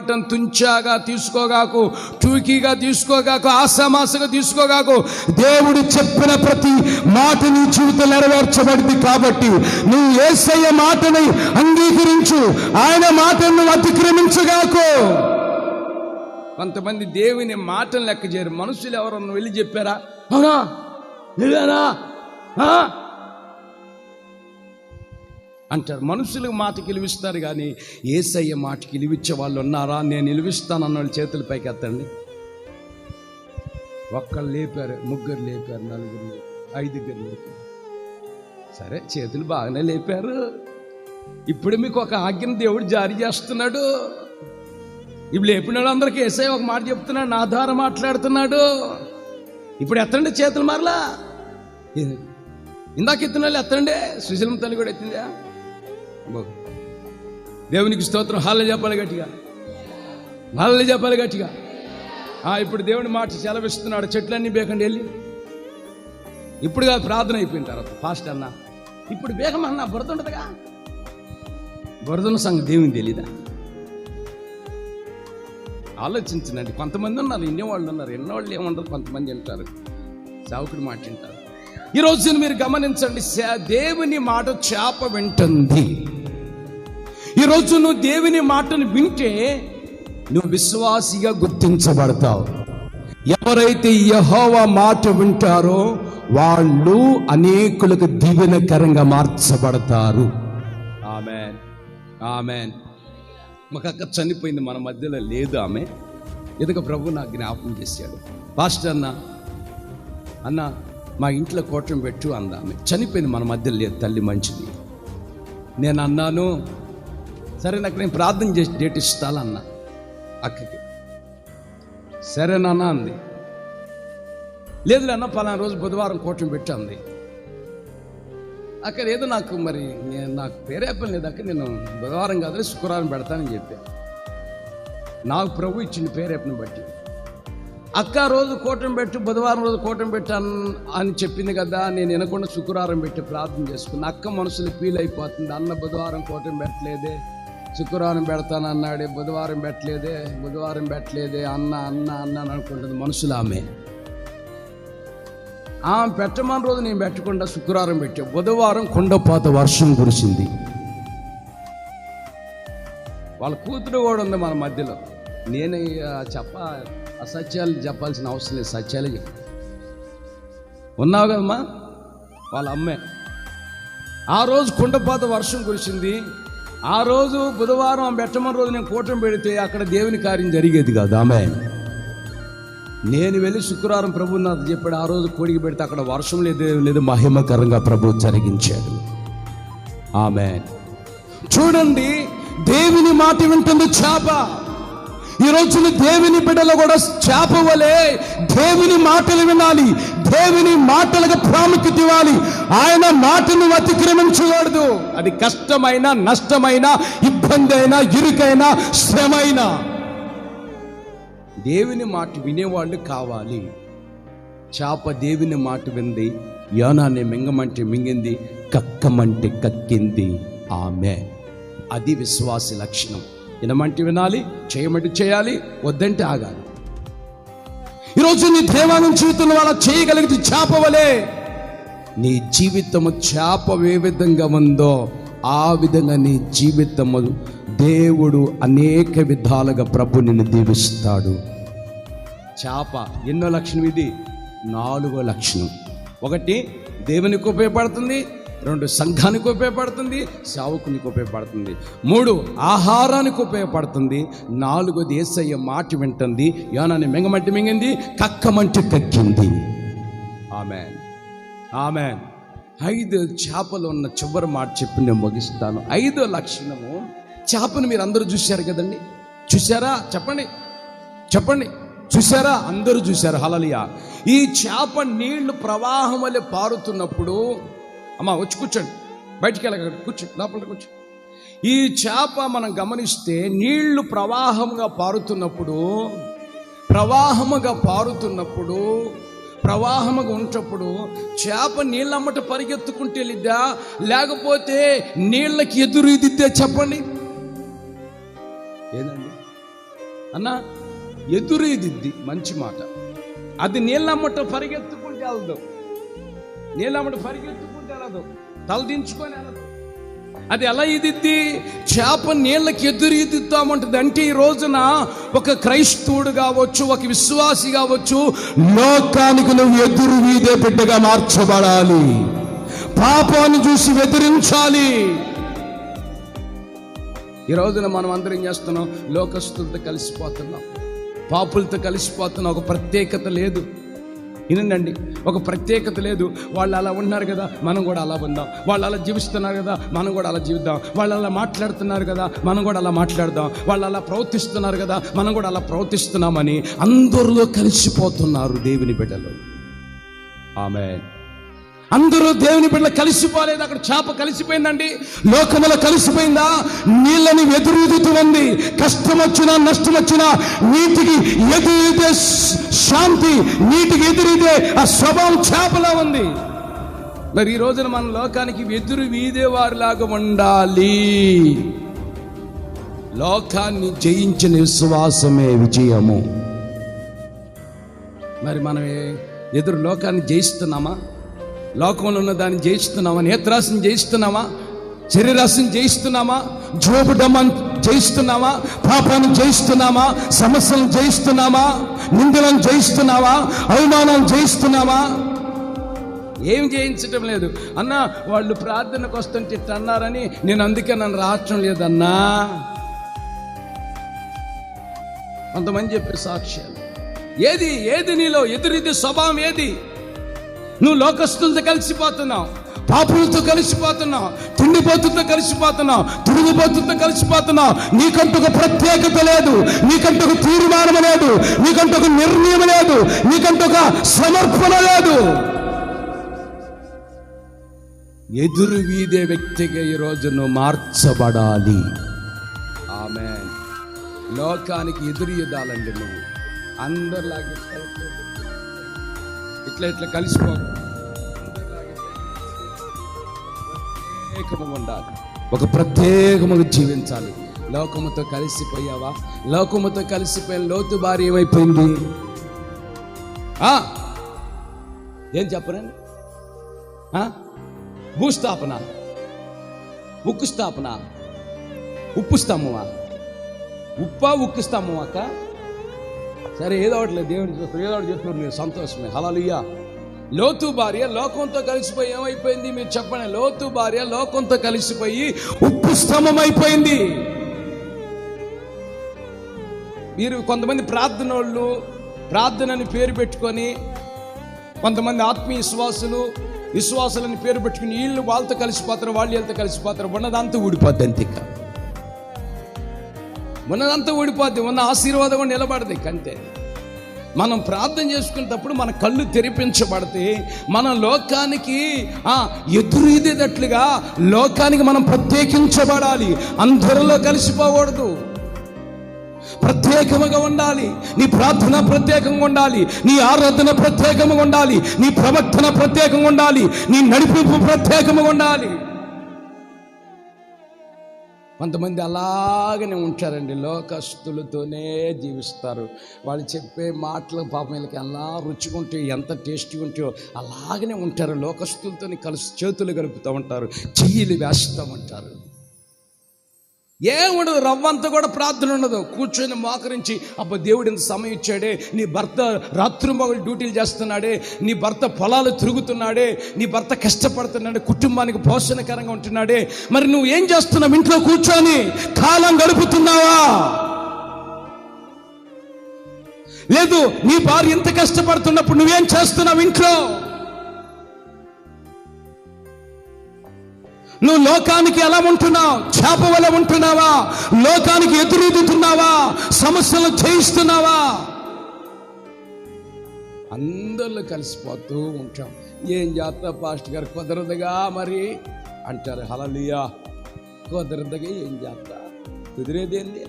మాటను తుంచాగా తీసుకోగాకు, టూకీగా తీసుకోగాకు, ఆసామాసగా తీసుకోగాకు. దేవుడు చెప్పిన ప్రతి మాట నీ జీవితం నెరవేర్చబడింది. కాబట్టి నువ్వు యేసయ్య మాటని అంగీకరించు, ఆయన మాటను అతిక్రమించగాకు. కొంతమంది దేవుని మాటను లెక్క చేయరు. మనుషులు ఎవరన్నా వెళ్ళి చెప్పారా, అవునా నిజానా అంటారు. మనుషులకు మాటకి విలువిస్తారు, కానీ యేసయ్య మాటకి విలువిచ్చే వాళ్ళు ఉన్నారా? నేను విలువిస్తానన్న వాళ్ళు చేతుల పైకి ఎత్తండి. ఒక్కళ్ళు లేపారు, ముగ్గురు లేపారు, నలుగురు లేపారు, ఐదుగురు లేపారు. సరే, చేతులు బాగానే లేపారు. ఇప్పుడు మీకు ఒక ఆజ్ఞను దేవుడు జారీ చేస్తున్నాడు. ఇప్పుడు లేపిన వాళ్ళందరికీ యేసయ్య ఒక మాట చెప్తున్నాడు, నా ద్వారా మాట్లాడుతున్నాడు. ఇప్పుడు ఎత్తండి చేతులు మరలా. ఇందాక ఎత్తిన వాళ్ళు ఎత్తండి. సుశీలమ్మ తల్లి కూడా ఎత్తిందా? దేవునికి స్తోత్రం. హల్లెలూయా చెప్పాలి గట్టిగా, హల్లెలూయా చెప్పాలి గట్టిగా. ఇప్పుడు దేవుని మాట సెలవిస్తున్నాడు, చెట్లన్నీ బేకండి వెళ్ళి. ఇప్పుడు కాదు, ప్రార్థన అయిపోయిన తర్వాత ఫాస్ట్ అన్నా. ఇప్పుడు బేగమన్నా బురద ఉండదుగా. బురదన్న సంగతి దేవునికి తెలీదా? ఆలోచించండి. కొంతమంది ఉన్నారు, ఇన్నేవాళ్ళు ఉన్నారు, ఎన్నోళ్ళు ఏమంటారు, కొంతమంది వింటారు, సావుకుడి మాట వింటారు. ఈరోజు మీరు గమనించండి, దేవుని మాట చేప వింటుంది. ఈరోజు నువ్వు దేవుని మాటను వింటే నువ్వు విశ్వాసిగా గుర్తించబడతావు. ఎవరైతే యెహోవా మాట వింటారో వాళ్ళు అనేకులకు దీవెనకరంగా మార్చబడతారు. ఆమేన్, ఆమేన్. మాకు అక్క చనిపోయింది, మన మధ్యలో లేదు ఆమె. ఎదుక ప్రభు నాకు జ్ఞాపకం చేశాడు. పాస్టర్ అన్న మా ఇంట్లో కోటం పెట్టు అందా. ఆమె చనిపోయింది, మన మధ్యలో లేదు, తల్లి మంచిది. నేను అన్నాను, సరే నాకు నేను ప్రార్థన చేసి డేట్ ఇస్తానన్నా అక్కకి. సరేనన్నా అంది. లేదు అన్న, పలానా రోజు బుధవారం కోటం పెట్టి అంది. అక్కడ ఏదో నాకు మరి నాకు పేరేపం లేదు అక్క, నేను బుధవారం కాదు శుక్రవారం పెడతానని చెప్పా. నాకు ప్రభు ఇచ్చిన పేరేపని బట్టి అక్క రోజు కోటం పెట్టు, బుధవారం రోజు కోటం పెట్టాను అని చెప్పింది కదా. నేను వినకుండా శుక్రవారం పెట్టి ప్రార్థన చేసుకున్నా. అక్క మనసులో ఫీల్ అయిపోతుంది, అన్న బుధవారం కోటం పెట్టలేదే, శుక్రవారం పెడతాను అన్నాడే, బుధవారం పెట్టలేదే అన్న అన్న అన్న అని అనుకుంటుంది మనసులో. ఆమె పెట్టమని రోజు నేను పెట్టకుండా శుక్రవారం పెట్టా. బుధవారం కొండపాత వర్షం కురిసింది. వాళ్ళ కూతురు కూడా ఉంది మన మధ్యలో. నేను అసత్యాలు చెప్పాల్సిన అవసరం లేదు, సత్యాలే చెప్పు. ఉన్నావు కదమ్మా, వాళ్ళ అమ్మే. ఆ రోజు కొండపాత వర్షం కురిసింది. ఆ రోజు బుధవారం పెట్టమని రోజు నేను కూటమి పెడితే అక్కడ దేవుని కార్యం జరిగేది కాదు. ఆమె నేను వెళ్ళి శుక్రవారం ప్రభు నాకు చెప్పాడు, ఆ రోజు కోడికి పెడితే అక్కడ వర్షం లేదు, మహిమకరంగా ప్రభు జరిగించాడు. ఆమె చూడండి, దేవుని మాట వింటుంది చేప. ఈరోజు దేవుని బిడ్డలు కూడా చేప వలె దేవుని మాటలు వినాలి, దేవుని మాటలకు ప్రాముఖ్యత ఇవ్వాలి. ఆయన మాటను అతిక్రమించకూడదు. అది కష్టమైన, నష్టమైన, ఇబ్బంది అయినా, ఇరుకైనా, శ్రమైనా దేవుని మాట వినేవాళ్ళు కావాలి. చేప దేవుని మాట వింది, యోనాన్ని మింగమంటే మింగింది, కక్కమంటే కక్కింది. ఆమె అది విశ్వాసి లక్షణం. వినమంటే వినాలి, చేయమంటే చేయాలి, వద్దంటే ఆగాలి. ఈరోజు నీ దేవాలయం జీవితంలో అలా చేయగలిగితే చేప వలె నీ జీవితము చేప ఏ విధంగా ఉందో ఆ విధంగా నీ జీవితము దేవుడు అనేక విధాలుగా ప్రభు నిన్ను దీవిస్తాడు. చేప ఎన్నో లక్షణం? ఇది 4వ లక్షణం. 1 దేవునికి ఉపయోగపడుతుంది, 2 సంఘానికి ఉపయోగపడుతుంది, సేవకునికి ఉపయోగపడుతుంది, 3 ఆహారానికి ఉపయోగపడుతుంది, 4 యేసయ్య మాట వింటుంది, యోనాన్ని మింగమంటే మింగింది, కక్కమంటే కక్కింది. ఆమేన్, ఆమేన్. 5 చేపలు ఉన్న చివరి మాట చెప్పి నేను ముగిస్తాను. 5వ లక్షణము, చేపను మీరు అందరూ చూశారు కదండి, చూసారా? చెప్పండి చెప్పండి, చూసారా? అందరూ చూశారు. హల్లెలూయా. ఈ చేప నీళ్లు ప్రవాహం వల్ల పారుతున్నప్పుడు, అమ్మా వచ్చి కూర్చోండి, బయటికి వెళ్ళక కూర్చో, లోపల కూర్చో. ఈ చేప మనం గమనిస్తే నీళ్లు ప్రవాహంగా పారుతున్నప్పుడు ఉంటప్పుడు చేప నీళ్ళమ్మట పరిగెత్తుకుంటే వెళ్ళిద్దా, లేకపోతే నీళ్ళకి ఎదురు ఇదిద్దా? చెప్పండి. ఏదండి? అన్న ఎదురీదిద్ది, మంచి మాట. అది నీళ్ళమ్మట పరిగెత్తుకుంటే వెళ్దాం, నీళ్ళమ్మట పరిగెత్తుకుంటే వెళ్ళదు, తలదించుకొని వెళ్ళదు. అది ఎలా ఇదిద్ది? చేప నీళ్ళకి ఎదురు ఇదిద్దామంటుంది. అంటే ఈ రోజున ఒక క్రైస్తవుడు కావచ్చు, ఒక విశ్వాసి కావచ్చు, లోకానికి నువ్వు ఎదురు వీదే బిడ్డగా మార్చబడాలి. పాపాన్ని చూసి ఎదిరించాలి. ఈ రోజున మనం అందరం చేస్తున్నాం, లోకస్తులతో కలిసిపోతున్నాం, పాపులతో కలిసిపోతున్నాం. ఒక ప్రత్యేకత లేదు. వినండి, ఒక ప్రత్యేకత లేదు. వాళ్ళు అలా ఉన్నారు కదా, మనం కూడా అలా ఉందాం. వాళ్ళు అలా జీవిస్తున్నారు కదా, మనం కూడా అలా జీవిద్దాం. వాళ్ళు అలా మాట్లాడుతున్నారు కదా, మనం కూడా అలా మాట్లాడదాం. వాళ్ళు అలా ప్రవర్తిస్తున్నారు కదా, మనం కూడా అలా ప్రవర్తిస్తున్నామని అందరిలో కలిసిపోతున్నారు దేవుని బిడ్డలు. ఆమేన్. అందరూ దేవుని బిడ్డలు కలిసిపోలేదు. అక్కడ చేప కలిసిపోయిందండి, లోకములో కలిసిపోయిందా? నీళ్ళని ఎదురుతూ ఉంది. కష్టం వచ్చినా నష్టం వచ్చినా నీటికి ఎదురైతే శాంతి, నీటికి ఎదురైతే ఆ స్వభావం చేపలా ఉంది. మరి ఈ రోజున మన లోకానికి ఎదురు వీదే వారిలాగా ఉండాలి. లోకాన్ని జయించిన విశ్వాసమే విజయము. మరి మనం ఎదురు లోకాన్ని జయిస్తున్నామా? లోకంలో ఉన్న దాన్ని జయిస్తున్నామా? నేత్రాశను జయిస్తున్నామా? శరీరాశను జయిస్తున్నామా? జోబుడమ్మను జయిస్తున్నామా? పాపాన్ని జయిస్తున్నామా? సమస్యలను జయిస్తున్నామా? నిందలను జయిస్తున్నావా? అవమానాలను జయిస్తున్నావా? ఏం జయించటం లేదు. అన్న వాళ్ళు ప్రార్థనకు వస్తుంటే అన్నారని నేను అందుకే నన్ను రావటం లేదన్నా. కొంతమంది చెప్పే సాక్ష్యాలు. ఏది నీలో ఎదురిది స్వభావం ఏది? నువ్వు లోకస్తులతో కలిసిపోతున్నావు, పాపులతో కలిసిపోతున్నావు, తిండిపోతులతో కలిసిపోతున్నావు, తిరుగుబోతులతో కలిసిపోతున్నావు. నీకంటూ ఒక ప్రత్యేకత లేదు, నీకంటూ ఒక తీర్మానం లేదు, నీకంటూ ఒక నిర్ణయం లేదు, నీకంటూ ఒక సమర్పణ లేదు. ఎదురు వీదే వ్యక్తిగా ఈరోజు నువ్వు మార్చబడాలి. ఆమేన్. లోకానికి ఎదురు ఇదాలండి. నువ్వు అందరిలాగే ఇట్లా కలిసిపో, ప్రత్యేకముగా ఉండాలి, ఒక ప్రత్యేకముగా జీవించాలి. లోకముతో కలిసిపోయావా? లోకముతో కలిసిపోయిన లోతు భార్య ఏమైపోయింది? ఏం చెప్పరండి? భూస్థాపన, ఉక్కు స్థాపన, ఉప్పు స్తంభమా? ఉప్పా ఉక్కు స్తంభం అక్క? సరే, ఏదో ఒకటి లేదు, దేవుడిని చూస్తారు, ఏదో ఒకటి చెప్తున్నారు, నేను సంతోషమే. హల్లెలూయా. లోతు భార్య లోకంతో కలిసిపోయి ఏమైపోయింది? మీరు చెప్పండి. లోతు భార్య లోకంతో కలిసిపోయి ఉప్పు స్తంభం అయిపోయింది. మీరు కొంతమంది ప్రార్థనోళ్ళు, ప్రార్థనని పేరు పెట్టుకొని, కొంతమంది ఆత్మీయ విశ్వాసులని పేరు పెట్టుకుని వీళ్ళు వాళ్ళతో కలిసిపోతారు, వాళ్ళు వీళ్ళతో కలిసిపోతారు. ఉన్నదంతా ఊడిపోద్ది. అంతే, ఉన్నదంతా ఊడిపోద్ది. ఉన్న ఆశీర్వాదం కూడా నిలబడది. అంతే. మనం ప్రార్థన చేసుకునేటప్పుడు మన కళ్ళు తెరిపించబడితే మన లోకానికి ఎదురు ఇదేటట్లుగా లోకానికి మనం ప్రత్యేకించబడాలి. అందరిలో కలిసిపోకూడదు, ప్రత్యేకముగా ఉండాలి. నీ ప్రార్థన ప్రత్యేకంగా ఉండాలి, నీ ఆరాధన ప్రత్యేకంగా ఉండాలి, నీ ప్రవర్తన ప్రత్యేకంగా ఉండాలి, నీ నడిపింపు ప్రత్యేకంగా ఉండాలి. కొంతమంది అలాగనే ఉంటారండి, లోకస్తులతోనే జీవిస్తారు. వాళ్ళు చెప్పే మాటలు పాపం వీళ్ళకి ఎలా రుచిగా ఎంత టేస్టీగా ఉంటాయో అలాగనే ఉంటారు. లోకస్తులతోని కలిసి చేతులు గడుపుతూ ఉంటారు, చెయ్యిలు వేస్తూ ఉంటారు. ఏముండదు, రవ్వంతా కూడా ప్రార్థన ఉండదు. కూర్చొని మోకరించి, అబ్బా దేవుడు ఇంత సమయం ఇచ్చాడే, నీ భర్త రాత్రింబగళ్ళు డ్యూటీలు చేస్తున్నాడే, నీ భర్త పొలాలు తిరుగుతున్నాడే, నీ భర్త కష్టపడుతున్నాడే, కుటుంబానికి పోషణకరంగా ఉంటున్నాడే, మరి నువ్వు ఏం చేస్తున్నావు? ఇంట్లో కూర్చొని కాలం గడుపుతున్నావా? లేదు, నీ భార్య ఎంత కష్టపడుతున్నప్పుడు నువ్వేం చేస్తున్నావు ఇంట్లో? నువ్వు లోకానికి ఎలా ఉంటున్నావు? చేప వల్ల ఉంటున్నావా? లోకానికి ఎదురెదుతున్నావా? సమస్యలు జయిస్తున్నావా? అందరిలో కలిసిపోతూ ఉంటాం. ఏం చేస్తా పాస్టర్ గారు, కుదరదుగా మరి అంటారు. హల్లెలూయా. కుదరదుగా ఏం చేస్తా? కుదిరేదేంది?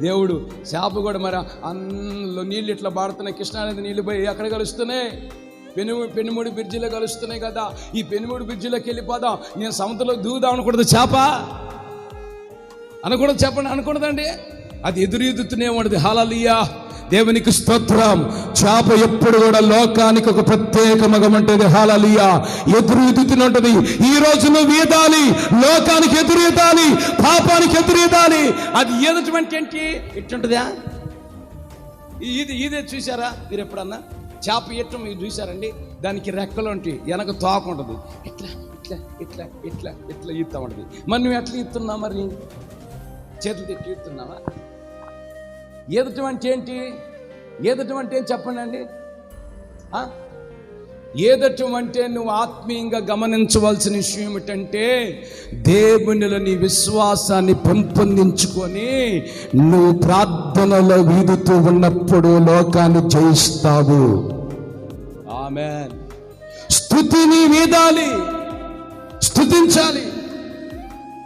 దేవుడు చేప కూడా మరి అందులో నీళ్ళు ఇట్లా పాడుతున్నాయి, కృష్ణానది నీళ్ళు పోయి అక్కడ కలుస్తున్నాయి, పెనుముడి బ్రిడ్జిలో కలుస్తున్నాయి కదా. ఈ పెనుముడి బ్రిడ్జిలోకి వెళ్ళిపోదాం, నేను సముద్రంలో దూదాం అనకూడదు. చేప అనకూడదు, చెప్పండి, అనకూడదండి. అది ఎదురెదుతూనే ఉండదు. హల్లెలూయా, దేవునికి స్తోత్రం. చేప ఎప్పుడు కూడా లోకానికి ఒక ప్రత్యేక మగమంటది. హల్లెలూయా, ఎదురెదుతూనే ఉంటది. ఈ రోజు నువ్వు ఈదాలి, లోకానికి ఎదురెదాలి, పాపానికి ఎదురెదాలి. అది ఏదటువంటి ఏంటి ఇట్టుంటదా? ఇదే చూసారా మీరు ఎప్పుడన్నా? చేప ఎట్టం మీరు చూసారండి? దానికి రెక్కలు ఉంటాయి, వెనక తోక ఉంటుంది. ఇట్లా ఇట్లా ఇట్లా ఇట్లా ఇట్లా ఈత్తా ఉంటుంది. మరి నువ్వు ఎట్లా ఈత్తున్నావు? మరి చేతులు తిట్టి ఈత్తున్నావా? ఏదటం అంటే ఏంటి? ఏదటం అంటే ఏం చెప్పండి అండి. ఏదటం అంటే నువ్వు ఆత్మీయంగా గమనించవలసిన విషయం ఏమిటంటే, దేవునిలో నీ విశ్వాసాన్ని పెంపొందించుకొని నువ్వు ప్రార్థనలో వీదుతూ ఉన్నప్పుడు లోకాన్ని జయిస్తావు. ఆమేన్. స్తుతిని వీదాలి, స్తుతించాలి,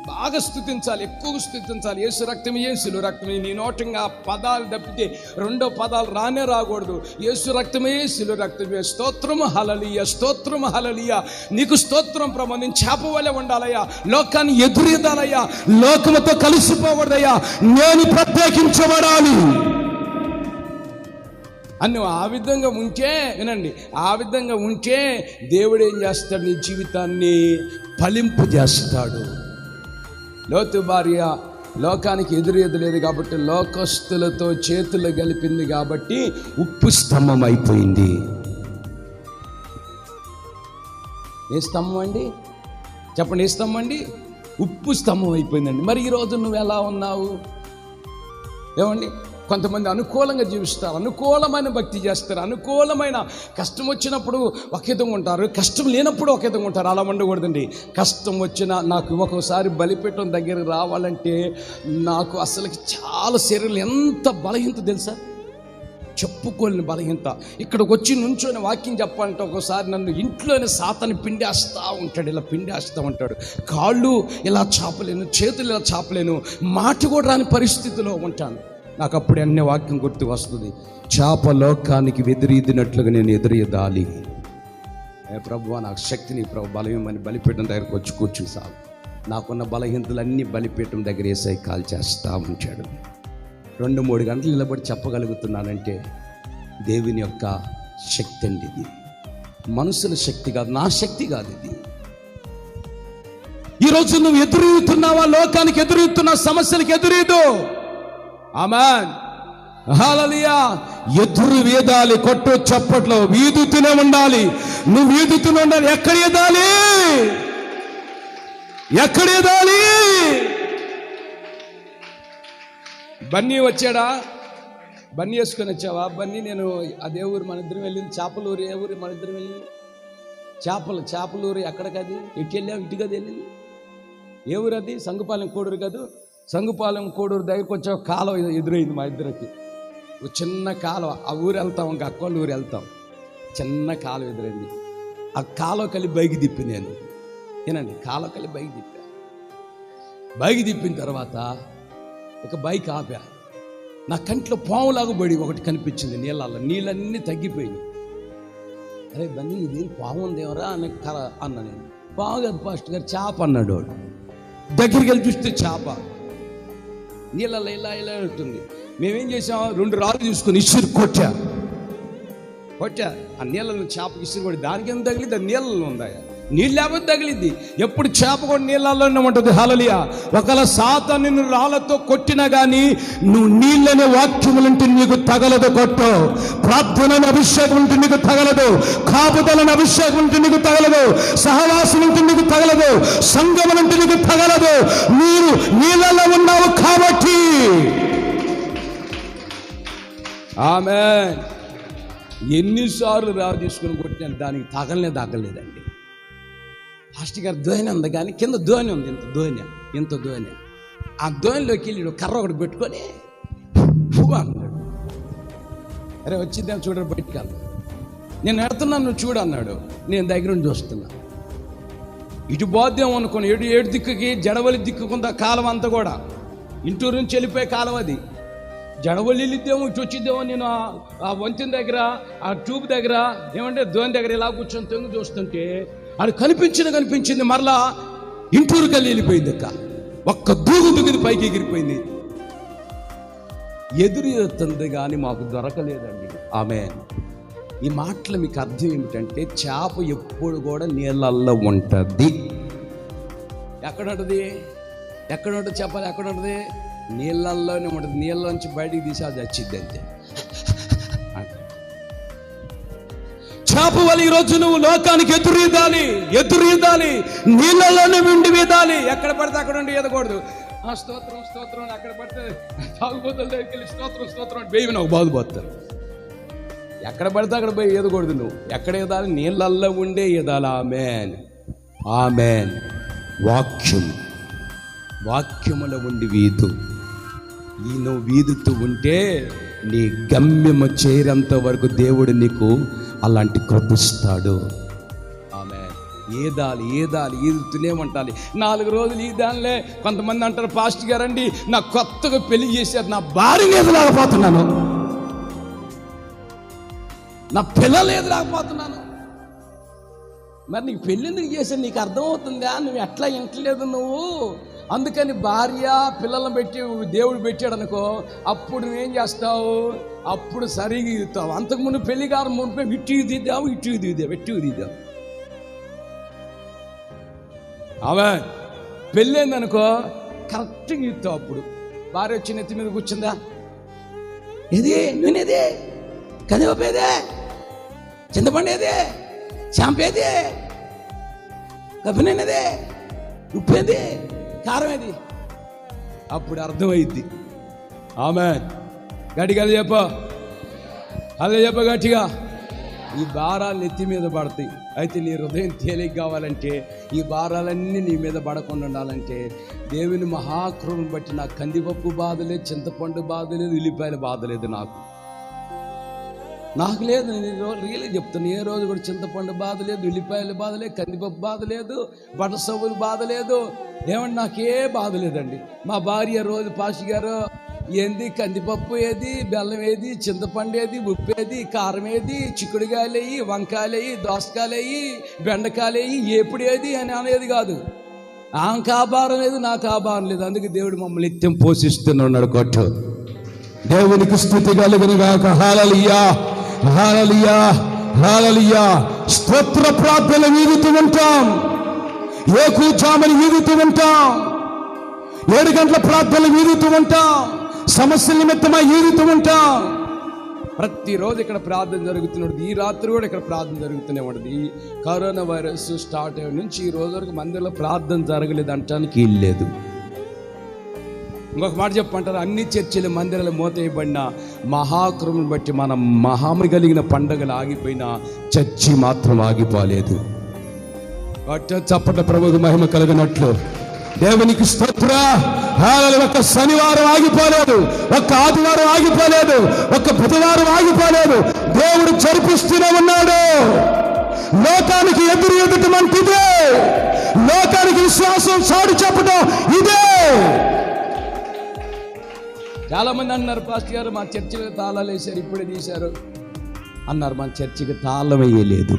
బాగా స్తుతించాలి, ఎక్కువ స్తుతించాలి. యేసు రక్తమే, యేసులు రక్తమే. నీ నోటంగా పదాలు తప్పితే రెండో పదాలు రానే రాకూడదు. యేసు రక్తమే, యేసులు రక్తమే. స్తోత్రము హల్లెలూయా, స్తోత్రము హల్లెలూయా. నీకు స్తోత్రం ప్రభు. నేను చేప వలె ఉండాలయ్యా, లోకాన్ని ఎదురెదాలయ్యా, లోకముతో కలిసిపోకూడదయ్యా, నేను ప్రత్యేకించబడాలి అని ఆ విధంగా ఉంటే, వినండి, ఆ విధంగా ఉంటే దేవుడు ఏం చేస్తాడు? నీ జీవితాన్ని ఫలింపు చేస్తాడు. లోతు భార్య లోకానికి ఎదురెదలేదు కాబట్టి, లోకస్తులతో చేతులు కలిపింది కాబట్టి ఉప్పు స్తంభం అయిపోయింది. ఏ స్తంభం అండి? చెప్పండి, ఏ స్తంభం అండి? ఉప్పు స్తంభం అయిపోయిందండి. మరి ఈరోజు నువ్వు ఎలా ఉన్నావు? ఏమండి, కొంతమంది అనుకూలంగా జీవిస్తారు, అనుకూలమైన భక్తి చేస్తారు, అనుకూలమైన కష్టం వచ్చినప్పుడు ఒక విధంగా ఉంటారు, కష్టం లేనప్పుడు ఒక విధంగా ఉంటారు. అలా ఉండకూడదండి. కష్టం వచ్చినా నాకు ఒక్కోసారి బలిపీఠం దగ్గరికి రావాలంటే నాకు అసలుకి చాలా శరీరం ఎంత బలహీనత తెలుసా? చెప్పుకోలేని బలహీనత. ఇక్కడికి వచ్చి నుంచొని వాక్యం చెప్పాలంటే ఒక్కోసారి నన్ను ఇంట్లోనే సాతాను పిండేస్తూ ఉంటాడు, ఇలా పిండేస్తూ ఉంటాడు. కాళ్ళు ఇలా చాపలేను, చేతులు ఇలా చాపలేను, మాట కూడా రాని పరిస్థితిలో ఉంటాను. నాకు అప్పుడే అన్ని వాక్యం గుర్తు వస్తుంది. చేప లోకానికి ఎదురీదినట్లుగా నేను ఎదురెదాలి. ప్రభువా, నాకు శక్తిని ప్రభు బలమేమని బలిపీఠం దగ్గరకు వచ్చి కూర్చుని సాగు. నాకున్న బలహీనతలన్నీ బలిపీఠం దగ్గర వేసే కాల్ చేస్తూ ఉంటాడు. 2-3 గంటలు నిలబడి చెప్పగలుగుతున్నానంటే దేవుని యొక్క శక్తి అండి. ఇది మనుషుల శక్తి కాదు, నా శక్తి కాదు. ఇది ఈరోజు నువ్వు ఎదురెదుతున్నావా? లోకానికి ఎదురెదుతున్నా, సమస్యలకు ఎదురీదు. ఆమేన్, హల్లెలూయా. ఎదురు వేదాలి, కొట్టు చప్పట్లో వీదుతూనే ఉండాలి. నువ్వు వీదుతూనే ఉండాలి. ఎక్కడ ఎదాలి? ఎక్కడ ఎదాలి? బన్నీ వచ్చాడా? బన్నీ వేసుకొని వచ్చావా? బన్నీ, నేను అదే ఊరు మన ఇద్దరం వెళ్ళింది, చేపలూరు. ఏ ఊరు మన ఇద్దరం వెళ్ళింది? చేపలూరు. ఎక్కడికది? ఇటు వెళ్ళావు, ఇటు కదా వెళ్ళింది. ఏ ఊరు అది? సంగుపాలెం కోడూరు కాదు. సంగుపాలెం కోడూరు దగ్గరకు వచ్చే కాలువ ఎదురైంది మా ఇద్దరికి. ఒక చిన్న కాలువ. ఆ ఊరు వెళ్తాం, ఇంకా అక్కోళ్ళ ఊరు వెళ్తాం. చిన్న కాలువ ఎదురైంది. ఆ కాలువ కలిపి బైకి తిప్పి నేను, ఏనండి, కాలువ కలిపి బైకి తిప్పా. బైకి తిప్పిన తర్వాత ఒక బైక్ ఆపా. నా కంట్లో పాములాగా బడి ఒకటి కనిపించింది నీళ్ళల్లో. నీళ్ళన్నీ తగ్గిపోయింది. అరే బన్నీ, ఇది పాము ఉందేమరా అని అన్న నేను. పాము కాదు పాస్టర్ గారు, చేప అన్నాడు వాడు. దగ్గరికి వెళ్ళి చూస్తే చేప నీళ్ళల్లో ఇలా ఇలా ఉంటుంది. మేమేం చేసాం? 2 రాళ్ళు తీసుకొని ఇసురు కొట్టా. ఆ నీళ్ళలో చేపకి ఇసురు కొట్టి దానికి ఎంత తగిలిద్ది? అది నీళ్ళలో ఉందా? నీళ్ళు లేకపోతే తగిలిద్ది. ఎప్పుడు చేప కూడా నీళ్ళల్లోనే ఉంటుంది. హల్లెలూయా. ఒకవేళ సాతాను నిన్ను రాళ్ళతో కొట్టినా కానీ నువ్వు నీళ్ళనే వాక్యములుంటే నీకు తగలదు. కొట్టు. ప్రార్థనని అభిషేకం ఉంటే నీకు తగలదు. కాపుదలని అభిషేకం ఉంటే నీకు తగలదు. సహవాసం ఉంటే నీకు తగలదు. సంగమనంటే నీకు తగలదు. మీరు నీళ్ళలో ఉన్నావు కాబట్టి. ఆమేన్. ఎన్నిసార్లు రావు తీసుకుని కొట్టినాను, దానికి తగలలేదండి. పాస్టర్ గారు ధోని ఉంది కానీ కింద ధోని ఉంది, ఇంత ధోని. ఆ ధోనిలోకి వెళ్ళి కర్ర ఒకటి పెట్టుకొని అన్నాడు. అరే వచ్చిద్దాం చూడరు, బయటికి వెళ్దాం. నేను ఎడుతున్నాను, నువ్వు చూడు అన్నాడు. నేను దగ్గర నుండి చూస్తున్నా. ఇటు బోద్దాం అనుకోని ఏడు దిక్కుకి జడవలి దిక్కుకుందా కాలం అంతా కూడా. ఇంటూరు నుంచి వెళ్ళిపోయే కాలం అది. జడవలి వెళ్ళిద్దేమో, ఇటు వచ్చిద్దేమో. నేను ఆ వంతెన దగ్గర, ఆ ట్యూబ్ దగ్గర, ఏమంటే ధోని దగ్గర ఇలా కూర్చొని తొంగి చూస్తుంటే అది కనిపించింది. మరలా ఇంటూరుకెళ్ళి వెళ్ళిపోయింది. ఒక్క దూకు దిగింది, పైకి ఎగిరిపోయింది. ఎదురెత్తుంది కానీ మాకు దొరకలేదండి. ఆమేన్. ఈ మాటలు మీకు అర్థం ఏమిటంటే, చేప ఎప్పుడు కూడా నీళ్ళల్లో ఉంటుంది. ఎక్కడ ఉంటుంది చెప్పాలి, ఎక్కడ ఉంటుంది? నీళ్ళల్లోనే ఉంటుంది. నీళ్ళలోంచి బయటికి తీసి అది వచ్చింది అంతే. చేప వల్ల ఈరోజు నువ్వు లోకానికి ఎదురీదాలి, నీళ్ళలోనే ఉండి వీదాలి. ఎక్కడ పడితే అక్కడ ఉండి ఈదకూడదు. స్తోత్రం అక్కడ పడితే తాగుబోతుల దగ్గరికి వెళ్ళి స్తోత్రం అంటే బేబీ నాకు బాధపోతారు. ఎక్కడ పడితే అక్కడ పోయి ఈదకూడదు. నువ్వు ఎక్కడ ఈదాలి? నీళ్ళల్లో ఉండే ఈదాలి. ఆమేన్. వాక్యములో ఉండి వీధు. నువ్వు వీధుతూ ఉంటే నీ గమ్యము చేరేంత వరకు దేవుడు నీకు అలాంటి కృపిస్తాడు. ఆమేన్. ఈదుతూనే ఉండాలి. 4 రోజులు ఈదానిలే. కొంతమంది అంటారు, పాస్టర్ గారండి నాకు కొత్తగా పెళ్లి చేశారు, నా భార్యని ఎదురాకపోతున్నాను, నా పిల్లలు ఎదురాకపోతున్నాను. మరి నీకు పెళ్ళి ఎందుకు చేశాను? నీకు అర్థమవుతుందా? నువ్వు ఎట్లా ఇంటలేదు నువ్వు. అందుకని భార్య పిల్లలను పెట్టి దేవుడు పెట్టాడు అనుకో, అప్పుడు నువ్వేం చేస్తావు? అప్పుడు సరిగా ఇస్తావు. అంతకుముందు పెళ్లి గారు ముందు ఇటు దిద్దావు. అవే పెళ్ళి ఏందనుకో కరెక్ట్గా ఇస్తావు. అప్పుడు భార్య వచ్చి నెత్తి మీద కూర్చుందా, ఏది నేనేది కదివపేదే, చింతపండేదే, చాంపేది, కపినేదే, ఉప్పేది, కారం ఏది, అప్పుడు అర్థమైద్ది. ఆమేన్. గట్టిగా చెప్ప గట్టిగా. ఈ భారాలు నెత్తి మీద పడతాయి. అయితే నీ హృదయం తేలిక కావాలంటే, ఈ భారాలన్నీ నీ మీద పడకుండా ఉండాలంటే, దేవుని మహాకృపను బట్టి నాకు కందిపప్పు బాధ లేదు, చింతపండు బాధ లేదు, ఉల్లిపాయల బాధ లేదు. నాకు లేదు. నేను రియల్గా చెప్తాను. ఏ రోజు కూడా చింతపండు బాధ లేదు, ఉల్లిపాయల బాధ లేదు, కందిపప్పు బాధ లేదు, బట్ట సవ్వులు బాధ లేదు. ఏమంటే నాకే బాధ లేదండి. మా భార్య రోజు పాస్టర్ గారు ఏంది కందిపప్పు ఏది, బెల్లం ఏది, చింతపండు ఏది, ఉప్పు ఏది, కారం ఏది, చిక్కుడుకాయలు వేయి, వంకాయలు వేయి, దోసకాయలు వేయి, బెండకాయలు వేయి, ఎప్పుడు ఏది అని అనేది కాదు. ఆమెకు ఆభారం లేదు, నాకు ఆభారం లేదు. అందుకే దేవుడు మమ్మల్ని నిత్యం పోషిస్తున్నాడు. కొట్టు దేవునికి స్తుతి కలుగును గాక. హల్లెలూయా, హల్లెలూయా, హల్లెలూయా. స్తోత్ర ప్రార్థనలు వీదుతూ ఉంటాం, ఏకూజామని వీదుతూ ఉంటాం, 7 గంటల ప్రార్థనలు వీదుతూ ఉంటాం, సమస్యల నిమిత్తమై వీదుతూ ఉంటాం. ప్రతిరోజు ఇక్కడ ప్రార్థన జరుగుతున్నది. ఈ రాత్రి కూడా ఇక్కడ ప్రార్థన జరుగుతూనే ఉంటుంది. ఈ కరోనా వైరస్ స్టార్ట్ అయిన నుంచి ఈ రోజు వరకు మందిరంలో ప్రార్థన జరగలేదు అంటానికి లేదు. ఇంకొక మాట చెప్పంటారు, అన్ని చర్చిలు మందిరాలు మూతేయబడిన మహాకృపను బట్టి మనం మహామి కలిగిన పండుగలు ఆగిపోయినా చర్చి మాత్రం ఆగిపోలేదు. చప్పట ప్రభువుకు మహిమ కలిగినట్లు దేవునికి స్తోత్ర. ఒక్క శనివారం ఆగిపోలేదు, ఒక్క ఆదివారం ఆగిపోలేదు, ఒక్క బుధవారం ఆగిపోలేదు. దేవుడు జరిపిస్తూనే ఉన్నాడు. లోకానికి ఎదుటం అంటే ఇదే, లోకానికి విశ్వాసం చాటి చెప్పడం ఇదే. చాలా మంది అన్నారు, పాస్టర్ గారు మా చర్చికి తాళాలు వేశారు, ఇప్పుడే తీశారు అన్నారు. మన చర్చికి తాళం వేయలేదు.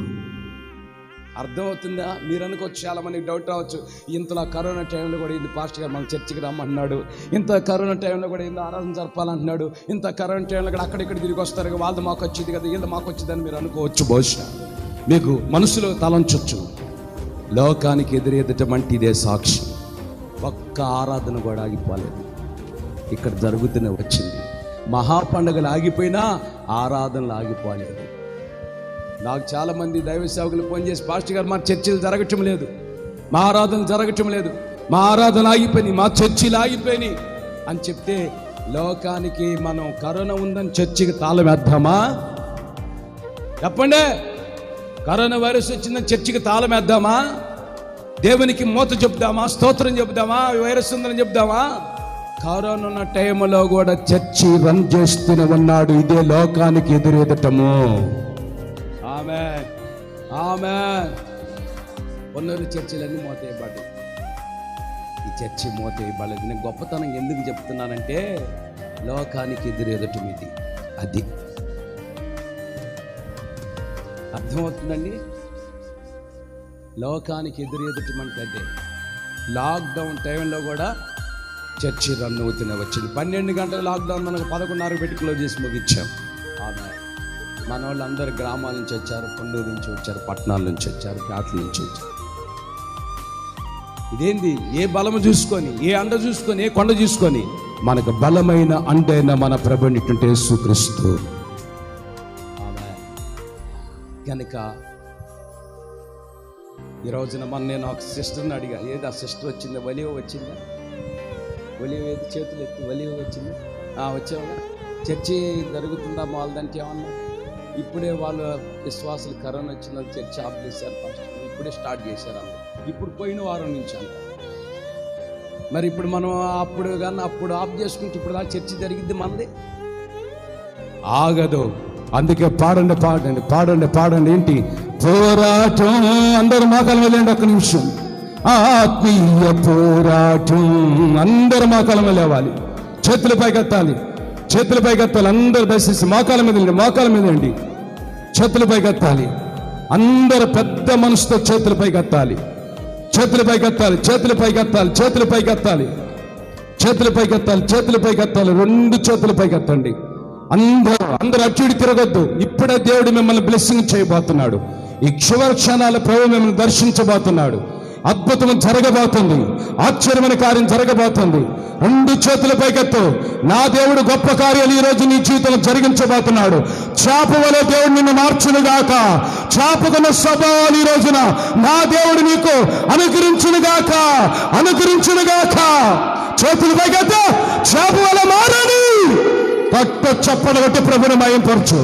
అర్థమవుతుందా? మీరు అనుకోవచ్చు, చాలా మందికి డౌట్ రావచ్చు, ఇంతలా కరోనా టైంలో కూడా ఇది పాస్టర్ గారు మన చర్చికి రమ్మన్నాడు, ఇంత కరోనా టైంలో కూడా ఇంత ఆరాధన జరపాలంటున్నాడు, ఇంత కరోనా టైంలో కూడా అక్కడిక్కడ తిరిగి వస్తారు, వాళ్ళు మాకు వచ్చింది కదా, వీళ్ళు మాకు వచ్చిందని మీరు అనుకోవచ్చు. బహుశా మీకు మనసులో తలంచొచ్చు. లోకానికి ఎదురెదటం అంటే ఇదే సాక్షి. ఒక్క ఆరాధన కూడా ఆగిపోలేదు. ఇక్కడ జరుగుతూనే వచ్చింది. మహాపండుగలు ఆగిపోయినా ఆరాధనలు ఆగిపోలేదు. నాకు చాలామంది దైవ సేవకులు ఫోన్ చేసి, పాస్టర్ గారు మా చర్చిలు జరగటం లేదు, మా ఆరాధన జరగటం లేదు, మా ఆరాధన ఆగిపోయినాయి, మా చర్చిలు ఆగిపోయినాయి అని చెప్తే, లోకానికి మనం కరోనా ఉందని చర్చికి తాళం వేద్దామా? చెప్పండి. కరోనా వైరస్ వచ్చిందని చర్చికి తాళం వేద్దామా? దేవునికి మూత చెప్దామా? స్తోత్రం చెప్దామా? వైరస్ ఉందని చెప్దామా? కరోనా ఉన్న టైంలో కూడా చర్చి రన్ చేస్తూనే ఉన్నాడు. ఇదే లోకానికి ఎదురెదటము. ఆమేన్, ఆమేన్. కొన్ని చర్చిలన్నీ మూతేయబడ్డాయి. ఈ చర్చి మూతేయబడలేదు. నేను గొప్పతనం ఎందుకు చెప్తున్నానంటే, లోకానికి ఎదురెదటం ఇది. అది అర్థమవుతుందండి. లోకానికి ఎదురెదటం అంటే అదే. లాక్డౌన్ టైంలో కూడా చర్చి రన్ అవుతూనే వచ్చింది. 12 గంటల లాక్డౌన్ మనకు 11:30 పెట్టి క్లోజ్ చేసి ముగించాం. ఆమె మన వాళ్ళందరూ గ్రామాల నుంచి వచ్చారు, కొండూరు నుంచి వచ్చారు, పట్టణాల నుంచి వచ్చారు, పేటల నుంచి వచ్చారు. ఇదేంది? ఏ బలము చూసుకొని, ఏ అండ చూసుకొని, ఏ కొండ చూసుకొని? మనకు బలమైన అండైన మన ప్రభునిటువంటి యేసుక్రీస్తు. ఆమె కనుక ఈ రోజున నేను ఒక సిస్టర్ని అడిగా, ఏది ఆ సిస్టర్ వచ్చిందా? ఒలివ వచ్చిందా? ఒలివ ఏది? చేతులు ఎత్తి ఒలివ వచ్చిందా? వచ్చావుగా. చర్చి జరుగుతుందా వాళ్ళదంటే ఏమన్నా? ఇప్పుడే వాళ్ళ విశ్వాసులు కరోనా వచ్చిన చర్చి ఆఫ్ చేశారు, ఫస్ట్ ఇప్పుడే స్టార్ట్ చేశారు అందరూ. ఇప్పుడు పోయిన వారం నుంచి అంట. మరి ఇప్పుడు మనం అప్పుడు ఆఫ్ చేసుకుంటే ఇప్పుడు దాకా చర్చి జరిగిద్ది మనది? ఆగదు. అందుకే పాడండి పాడండి పాడండి పాడండి. ఏంటి పోరాటం? అందరూ మోకాళ్ళ మీద లేండి ఒక్క నిమిషం. ఆత్మీయ పోరాటం. అందరూ మోకాళ్ళ మీద లేవాలి, చేతుల పైకెత్తాలి, చేతుల పైకెత్తాలి. అందరూ దయచేసి మోకాళ్ళ మీద లేండి, మోకాళ్ళ మీద అండి, చేతుల పైకెత్తాలి. అందరూ పెద్ద మనసుతో చేతుల పైకెత్తాలి, చేతుల పైకెత్తాలి, చేతుల పైకెత్తాలి, చేతుల పైకెత్తాలి, చేతుల పైకెత్తాలి, చేతుల పైకెత్తాలి. 2 చేతుల పైకెత్తండి. అందరూ అచ్చుడి తిరగొద్దు. ఇప్పుడే దేవుడు మిమ్మల్ని బ్లెస్సింగ్ చేయబోతున్నాడు. ఈ చివరి క్షణాల ప్రభు మిమ్మల్ని దర్శించబోతున్నాడు. అద్భుతం జరగబోతుంది, ఆశ్చర్యమైన కార్యం జరగబోతుంది. 2 చేతుల పైకెత్తు. నా దేవుడు గొప్ప కార్యాలు ఈ రోజు నీ జీవితంలో జరిగించబోతున్నాడు. చాప వలె దేవుడు నిన్ను మార్చునుగాక. చాపకున్న స్వభావాలు ఈ రోజున నా దేవుడు నీకు అనుకరించునుగాక, అనుకరించునుగాక. చేతుల పైకెత్తు. చాప వలె మారని కట్ట చప్పలు కొట్టి ప్రభుని మయంపరచు.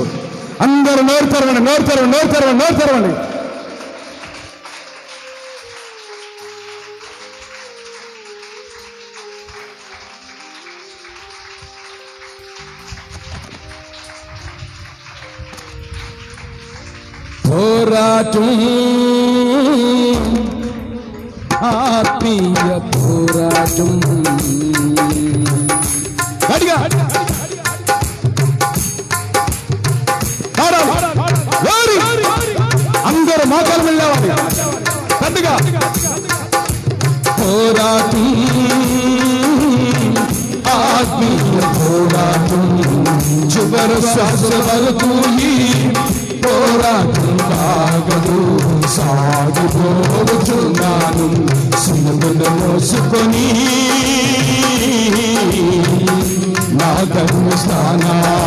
అందరూ నోరు తెరవండి, నోరు తెరవండి, నోరు తెరవండి, నోరు తెరవండి. పోరాటం, ఆత్మీయ పోరాటం. గట్టిగా అందరూ మోకాళ్ళ మీద లేవాలి, గట్టిగా. పోరాటం, ఆత్మీయ పోరాటం. చివరి శ్వాస వరకు ఈ పోరాటం సాగదు, సాగిపోతున్నాను. సిలువను మోసుకొని నా గమ్యస్థానానికి.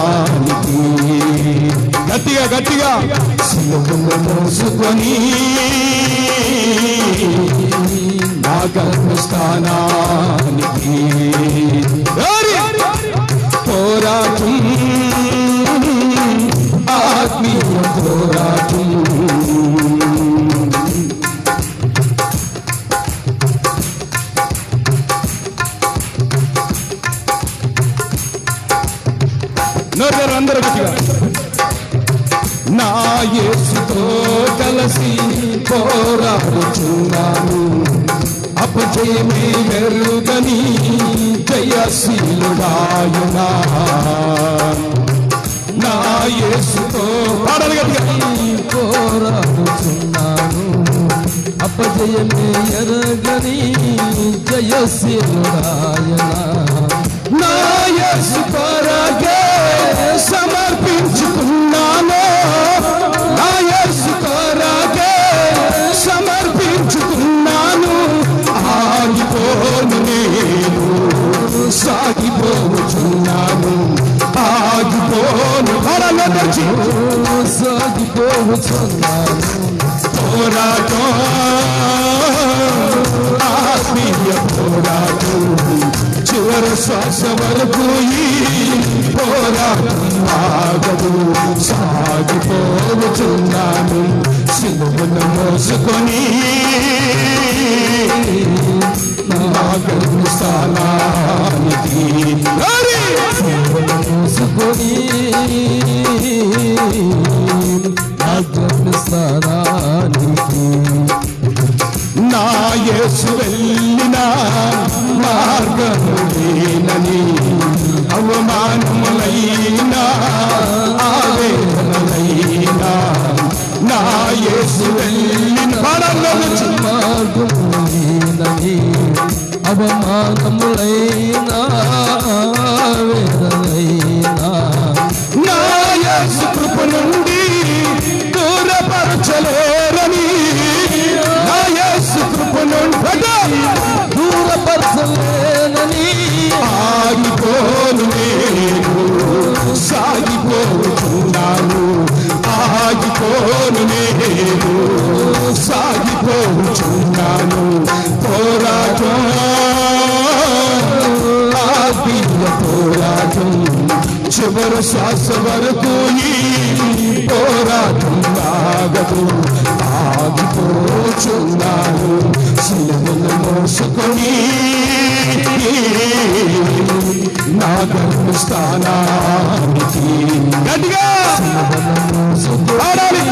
గట్టిగా గట్టిగా. సిలువను మోసుకొని నా గమ్యస్థానానికి. పోరాటం, ఆత్మీయ పోరాటం. అందరూ గట్టిగా. నా యేసుతో కలిసి పోరాడుచున్నాను, అపజయమే ఎరుగని జయశీలుడాయునా. నా యేసుతో పోరాడుచున్నాను, అపజయమే ఎరుగని జయశీలుడాయునా. నా యేసు కొరకే సమర్పించుకున్నాను, నా యేసు కొరకే సమర్పించుకున్నాను. ఆగిపోను నేను, సాగిపోవచ్చున్నాను, ఆగిపోను, సాగిపోవచ్చున్నాను. పోరాటం, ఆత్మీయ పోరాటం. చివరి శ్వాస వరకు ఈ పోరాటం ఆగదు, సాగిపోవచ్చున్నాను. సిలువను మోసుకొని నా గమ్యస్థానానికి. సిలువను మోసుకొని నా గమ్యస్థానానికి. నా యేసు వెళ్ళిన మార్గము లేనని, అవమానములైనా ఆవేదనలైనా, నా యేసు వెళ్ళిన మార్గము లేనని, అవమానములైనా వేదనైనా నా యేసు కృప నుండి దూరపరచలేరని, నా యేసు కృప నుండి దూరపరచలేనని ఆగిపోను నేను, సాగిపోతున్నాను. ఆగిపోను నేను, సాగిపోతున్నాను. పోరాటం ఆత్మీయ పోరాటం చివరి శ్వాస వరకు ఈ పోరాటం ఆగదు. ఆగిపోచున్నాను సిలువను మోసుకొని నా గమ్యస్థానానికి గట్టిగా ఆడాలి.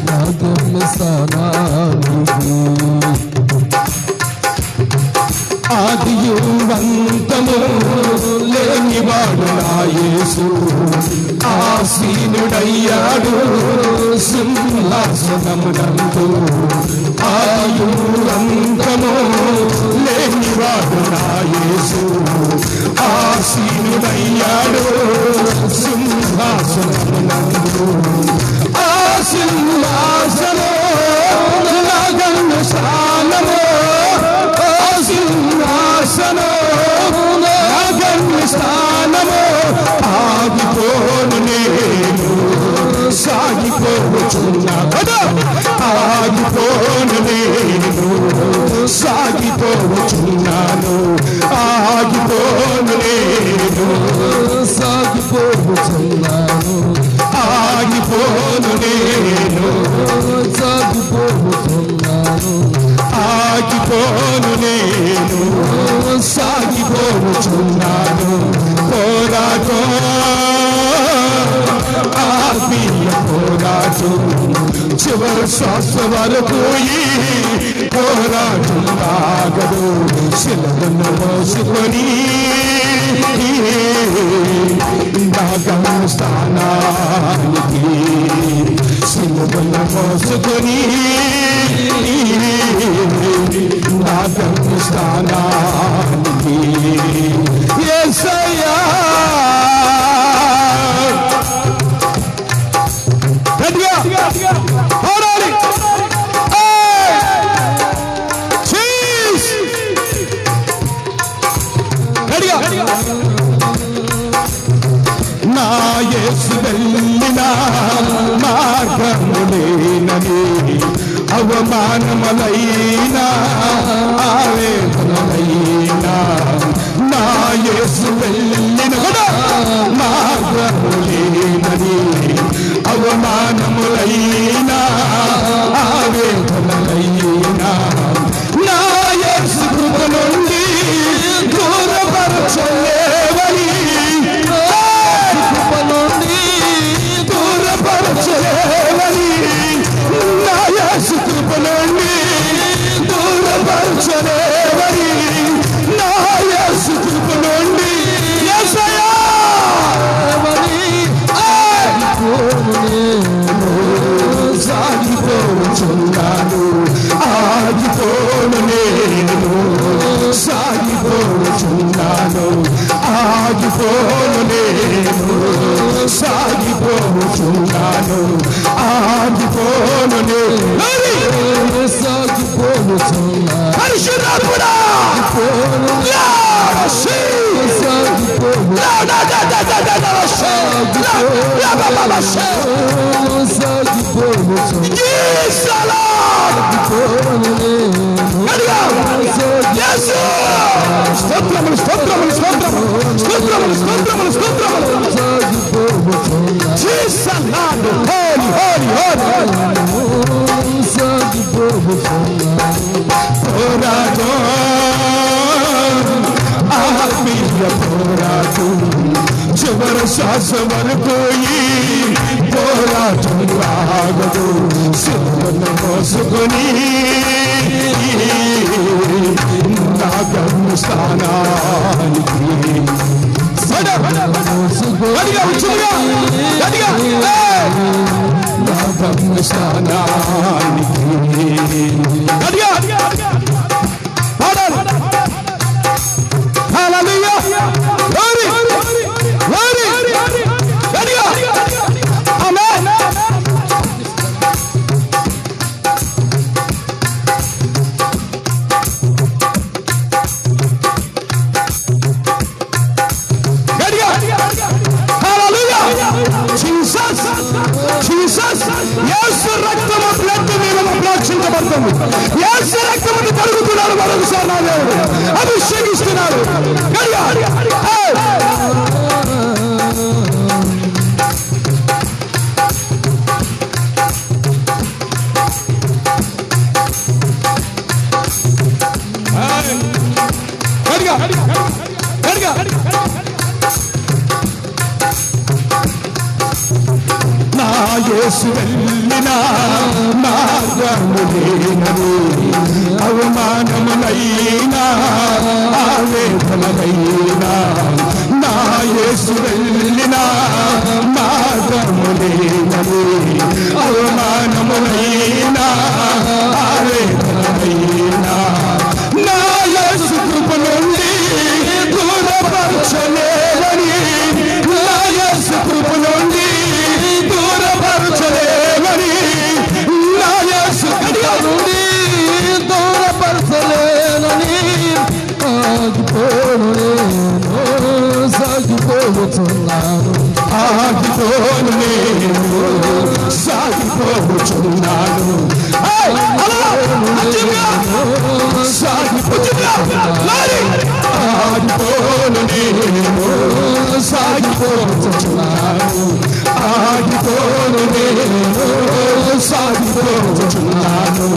నా గమ్యస్థానానికి ఆదియు అంతము లేనివాడు నా యేసు, ఆసీనుడయ్యాడు సింహాసనమునందు. ఆదియు అంతము లేనివాడు నా యేసు, ఆసీనుడయ్యాడు సింహాసనమునందు. ఆ సింహాసనం నా గమ్యస్థానము, స్థానము. ఆగిపోను నేను, సాగిపోచున్నా. ఆగిపోను నేను, సాగిపోచున్నాను. ఆగిపోను నేను, సాగిపోతున్నాను. ఆగిపోను నేను, సాగిపోతున్నాను. ఆగిపోను నేను, సాగిపోచున్నాను. పోరాటం ఆత్మీయ పోరాటం చివరి శ్వాస వరకు ఈ పోరాటం ఆగదు. శిలవను మోసుకొని నా గమ్యస్థానానికి, శిలవను మోసుకొని నా గమ్యస్థానానికి. యేసయ్యా గట్టిగా పాడాలి. గట్టిగా నా యేసు వెళ్ళిన మార్గములేనని, అవమానములైనా ఆవేదనలైనా, నా యేసు వెళ్ళిన మార్గములేనని, అవమానములైనా ఆవేదనలైనా, నా యేసు కృప నుండి దూరపరచలేవని, కృప నుండి దూరపరచలేవని, నా యేసు కృప నుండి దూరపరచలేవని, నా యేసు కృప నుండి యేసయ్యా సాగిపోచున్నాను. ఆగిపోను నేను, సాగిపోచున్నాను. ఆగిపోను నేను, సాగిపోచున్నాను. ఆగిపోను నేను, సాగిపోతున్నాను. పరిశుద్ధాత్ముడా స్తోత్రములు స్తోత్రములు స్తోత్రములు స్తోత్రములు స్తోత్రములు స్తోత్రములు. హోలీ హోలీ హోలీ. పోరాటం ఆత్మీయ పోరాటం చివరి శ్వాస వరకు ఈ పోరాటం ఆగదు. శిలువను మోసుకొని నా గమ్యస్థానానికి నా గమ్యస్థానానికి యేసు రక్తమును కడుగుతున్నాడు మరొకసారి నా దేవుడు అభిషేకిస్తున్నాడు. నా యేసు వెళ్ళిన మార్గము లేనని అవమానములైనా ఆవేదనలైనా నా యేసు వెళ్ళిన మార్గము లేనని అవమానములైనా ఆవేదనలైనా నా యేసు కృప నుండి దూరపరచలేదని నా యేసు కృప నుండి దూరపరచలేదని నా యేసు కృప నుండి దూరపరచలేదని ఆగిపోను నేను సాగిపోతున్నాను ఆగిపోను నేను సాగిపోతున్నాను ఆగిపోను నేను సాగిపోతున్నాను ఆగిపోను నేను సాగిపోతున్నాను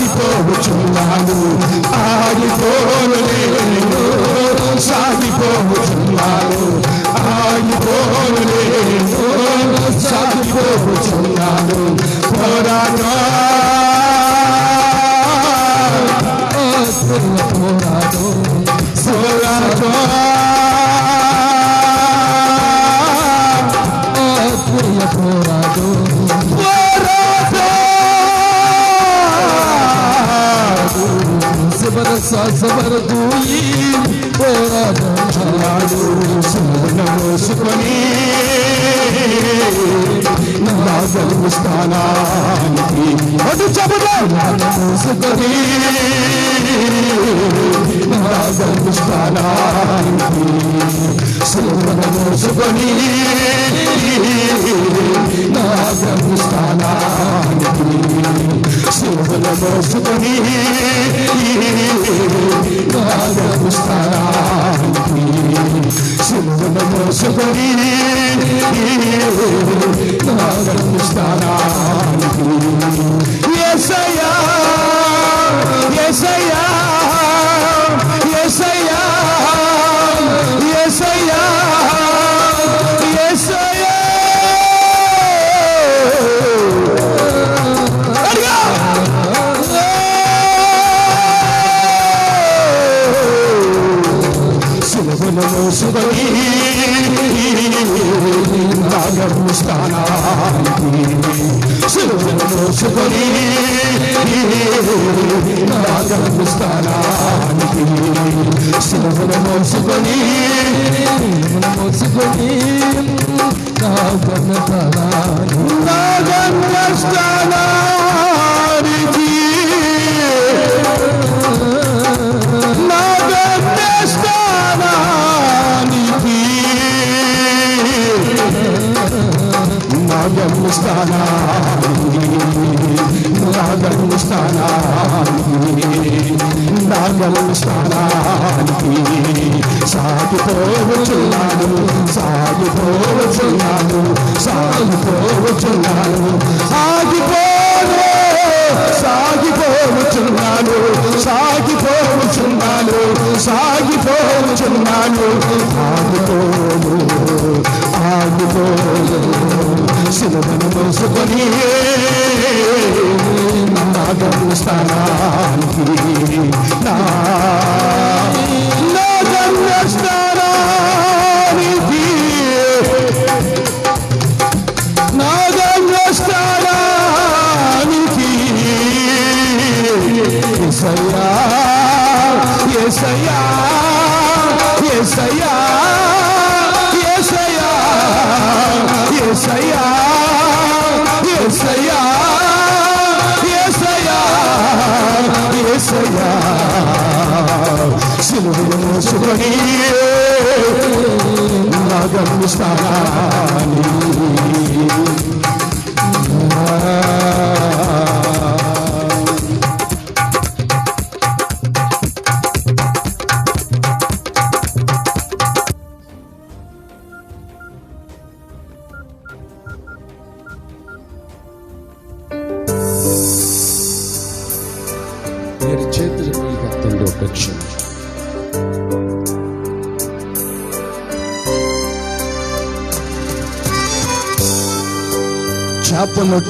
సాగిపోతున్నాను ఆగిపోను నేను సాగిపోతున్నాను ఆగిపోను నేను సాగిపోతున్నాను పోరాటం సబర దూయి పోరాడు మోసుకొని నా స్థానానికి అటు మోసుకొని నా స్థానానికి మోసుకొని నా స్థానానికి మోసుకొని మోసుకొని యేసయ్యా యేసయ్యా యేసయ్యా యేసయ్యా యేసయ్యా మోసుకొని స్థానానికి మోసుకొని స్థానానికి మోసుకొని మోసుకొని స్థానానికి సాగిపోవచ్చున్నాను సాగిపోవచ్చున్నాను సాగిపోవచ్చున్నాను ఆగిపోను సాగిపోవచ్చున్నాను సాగిపోవచ్చున్నాను సాగిపోవచ్చున్నాను ఆగిపోను ఆగిపోను శిలవను మోసుకొని నా గమ్యస్థానానికి నా గమ్యస్థానానికి నా గమ్యస్థానానికి యేసయ్యా యేసయ్యా యేసయ్యా యేసయ్యా యేసయ్యా సిలువను మోసుకొని నా గమ్యస్థానాన్ని మీరు చేతులు పైకెత్తండి ఒక క్షణం. చేపలు